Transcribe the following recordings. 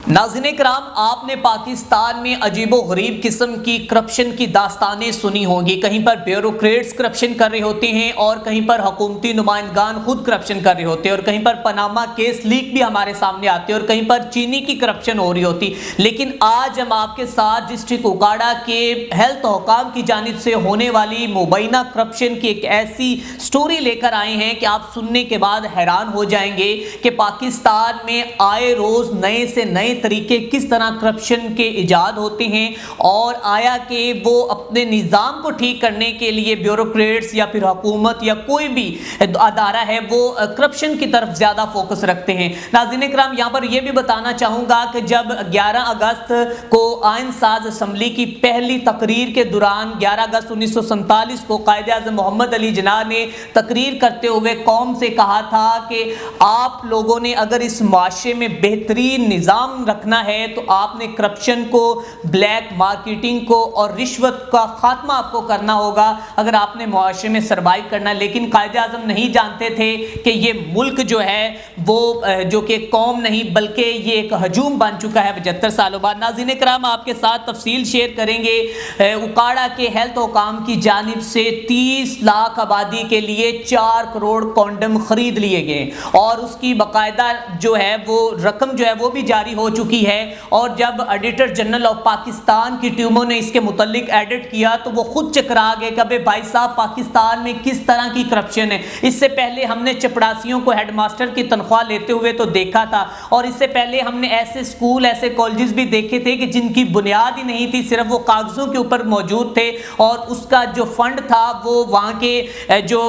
ناظرین کرام، آپ نے پاکستان میں عجیب و غریب قسم کی کرپشن کی داستانیں سنی ہوں گی۔ کہیں پر بیوروکریٹس کرپشن کر رہے ہوتے ہیں اور کہیں پر حکومتی نمائندگان خود کرپشن کر رہے ہوتے ہیں، اور کہیں پر پاناما کیس لیک بھی ہمارے سامنے آتے ہیں، اور کہیں پر چینی کی کرپشن ہو رہی ہوتی۔ لیکن آج ہم آپ کے ساتھ ڈسٹرکٹ اوکاڑا کے ہیلتھ حکام کی جانب سے ہونے والی مبینہ کرپشن کی ایک ایسی سٹوری لے کر آئے ہیں کہ آپ سننے کے بعد حیران ہو جائیں گے کہ پاکستان میں آئے روز نئے سے نئے طریقے کس طرح کرپشن کے ایجاد ہوتے ہیں، اور آیا کہ وہ اپنے نظام کو ٹھیک کرنے کے لیے بیوروکریٹس یا پھر حکومت یا کوئی بھی ادارہ ہے وہ کرپشن کی طرف زیادہ فوکس رکھتے ہیں۔ ناظرین کرام، یہاں پر یہ بھی بتانا چاہوں گا کہ جب 11 اگست کو آئین ساز اسمبلی کی پہلی تقریر کے دوران 11 اگست 1947 کو قائد اعظم محمد علی جناح نے تقریر کرتے ہوئے قوم سے کہا تھا کہ آپ لوگوں نے اگر اس معاشرے میں بہترین نظام رکھنا ہے تو آپ نے کرپشن کو، بلیک مارکیٹنگ کو اور رشوت کا خاتمہ آپ کو کرنا ہوگا اگر آپ نے معاشرے میں سروائیو کرنا ہے۔ لیکن قائد اعظم نہیں جانتے تھے کہ یہ ملک جو ہے وہ جو کہ قوم نہیں بلکہ یہ ایک ہجوم بن چکا ہے 75 سالوں بعد۔ ناظرین کرام، آپ کے ساتھ تفصیل شیئر کریں گے۔ اوکاڑا کے ہیلتھ حکام کی جانب سے 30 لاکھ آبادی کے لیے 4 کروڑ کونڈم خرید لیے گئے، اور اس کی باقاعدہ جو ہے وہ رقم جو ہے وہ بھی جاری ہو چکی ہے، اور جب ایڈیٹر جنرل آف پاکستان کی ٹیموں نے اس کے متعلق ایڈٹ کیا تو وہ خود چکرا گئے کہ بھائی صاحب پاکستان میں کس طرح کی کرپشن ہے۔ اس سے پہلے ہم نے چپڑاسیوں کو ہیڈ ماسٹر کی تنخواہ لیتے ہوئے تو دیکھا تھا، اور اس سے پہلے ہم نے ایسے اسکول، ایسے کالجز بھی دیکھے تھے کہ جن کی بنیاد ہی نہیں تھی، صرف وہ کاغذوں کے اوپر موجود تھے، اور اس کا جو فنڈ تھا وہ وہاں کے جو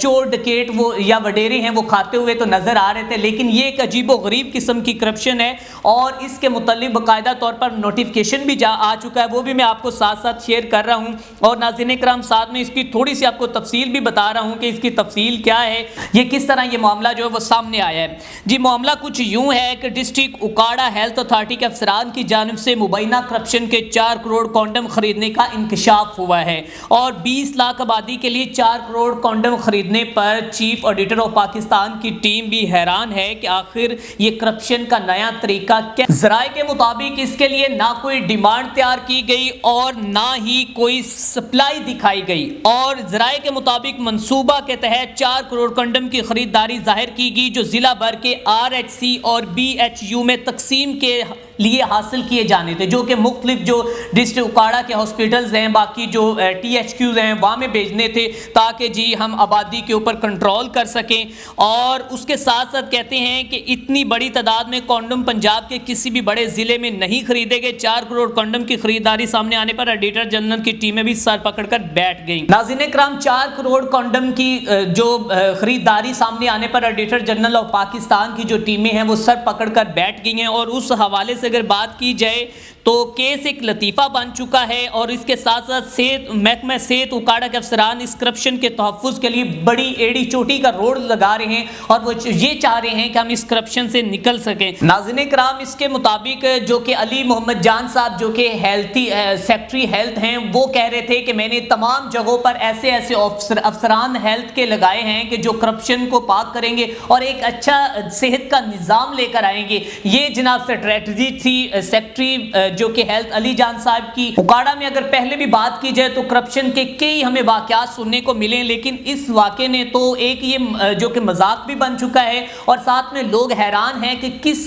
چور ڈکیٹ وہ یا وڈیرے ہیں وہ کھاتے ہوئے تو نظر آ رہے تھے۔ لیکن یہ ایک عجیب و غریب قسم کی کرپشن ہے، اور اس کے متعلق باقاعدہ طور پر نوٹیفیکیشن بھی آ چکا ہے، وہ بھی میں آپ کو ساتھ ساتھ شیئر کر رہا ہوں۔ اور ناظرین کرام، ساتھ میں اس کی تھوڑی سی آپ کو تفصیل بھی بتا رہا ہوں کہ اس کی تفصیل کیا ہے، یہ کس طرح یہ معاملہ جو ہے وہ سامنے آیا ہے۔ جی، معاملہ کچھ یوں ہے کہ ڈسٹرکٹ اوکاڑا ہیلتھ اتھارٹی کے افسران کی جانب سے مبینہ کرپشن کے 4 کروڑ کونڈم خریدنے کا انکشاف ہوا ہے، اور 20 لاکھ آبادی کے لیے 4 کروڑ کونڈم خریدنے پر چیف آڈیٹر آف پاکستان کی ٹیم بھی حیران ہے کہ آخر یہ کرپشن کا نیا طریقہ کیا۔ ذرائع کے مطابق اس کے لیے نہ کوئی ڈیمانڈ تیار کی گئی اور نہ ہی کوئی سپلائی دکھائی گئی، اور ذرائع کے مطابق منصوبہ کے تحت 4 کروڑ کنڈم کی خریداری ظاہر کی گئی جو ضلع بھر کے RHC اور BHU میں تقسیم کے لیے حاصل کیے جانے تھے، جو کہ مختلف جو ڈسٹرکٹ اوکاڑا کے ہاسپٹلز ہیں، باقی جو THQs ہیں وہاں میں بھیجنے تھے تاکہ جی ہم آبادی کے اوپر کنٹرول کر سکیں۔ اور اس کے ساتھ ساتھ کہتے ہیں کہ اتنی بڑی تعداد میں کونڈم پنجاب کے کسی بھی بڑے ضلع میں نہیں خریدے گئے۔ 4 کروڑ کونڈم کی خریداری سامنے آنے پر ایڈیٹر جنرل کی ٹیمیں بھی سر پکڑ کر بیٹھ گئیں۔ ناظرین کرام، 4 کروڑ کونڈم کی جو خریداری سامنے آنے پر ایڈیٹر جنرل آف پاکستان کی جو ٹیمیں ہیں وہ سر پکڑ کر بیٹھ گئی ہیں، اور اس حوالے سے اگر بات کی جائے تو کیس ایک لطیفہ بن چکا ہے، اور اس کے ساتھ ساتھ محکمہ صحت اوکاڑا کے افسران اس کرپشن کے تحفظ کے لیے بڑی ایڑی چوٹی کا روڈ لگا رہے ہیں، اور وہ یہ چاہ رہے ہیں کہ ہم اس کرپشن سے نکل سکیں۔ ناظرین کرام، اس کے مطابق جو کہ علی محمد جان صاحب جو کہ سیکٹری ہیلتھ ہیں وہ کہہ رہے تھے کہ میں نے تمام جگہوں پر ایسے افسران ہیلتھ کے لگائے ہیں کہ جو کرپشن کو پاک کریں گے اور ایک اچھا صحت کا نظام لے کر آئیں گے۔ یہ جناب اسٹریٹجی تھی سیکٹری جو کہ ہیلتھ علی جان صاحب کی۔ اوکاڑا میں اگر پہلے بھی بات کی جائے تو کرپشن کے کئی ہمیں واقعات سننے کو ملے، لیکن اس واقعے نے تو ایک یہ جو کہ مذاق بھی بن چکا ہے، اور ساتھ میں لوگ حیران ہیں کہ کس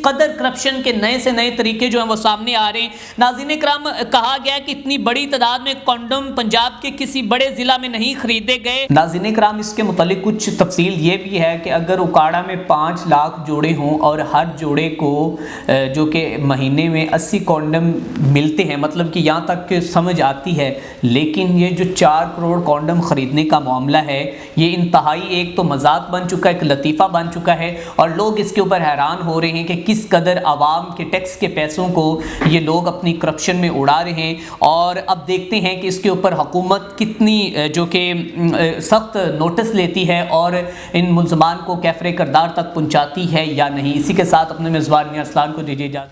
قدر کرپشن کے نئے سے نئے طریقے جو ہیں وہ سامنے آ رہے ہیں۔ ناظرین کرام، کہا گیا کہ اتنی بڑی تعداد میں کونڈم پنجاب کے کسی بڑے ضلع میں نہیں خریدے گئے۔ ناظرین کرام، اس کے متعلق کچھ تفصیل یہ بھی ہے کہ اگر اوکاڑا میں 5 لاکھ جوڑے ہوں اور ہر جوڑے کو جو کہ مہینے میں 80 کونڈم ملتے ہیں، مطلب کہ یہاں تک کہ سمجھ آتی ہے، لیکن یہ جو 4 کروڑ کونڈم خریدنے کا معاملہ ہے یہ انتہائی ایک تو مذاق بن چکا ہے، ایک لطیفہ بن چکا ہے، اور لوگ اس کے اوپر حیران ہو رہے ہیں کہ کس قدر عوام کے ٹیکس کے پیسوں کو یہ لوگ اپنی کرپشن میں اڑا رہے ہیں۔ اور اب دیکھتے ہیں کہ اس کے اوپر حکومت کتنی جو کہ سخت نوٹس لیتی ہے اور ان ملزمان کو کیفر کردار تک پہنچاتی ہے یا نہیں۔ اسی کے ساتھ اپنے میزبان میاں اسلام کو دیجیے اجازت۔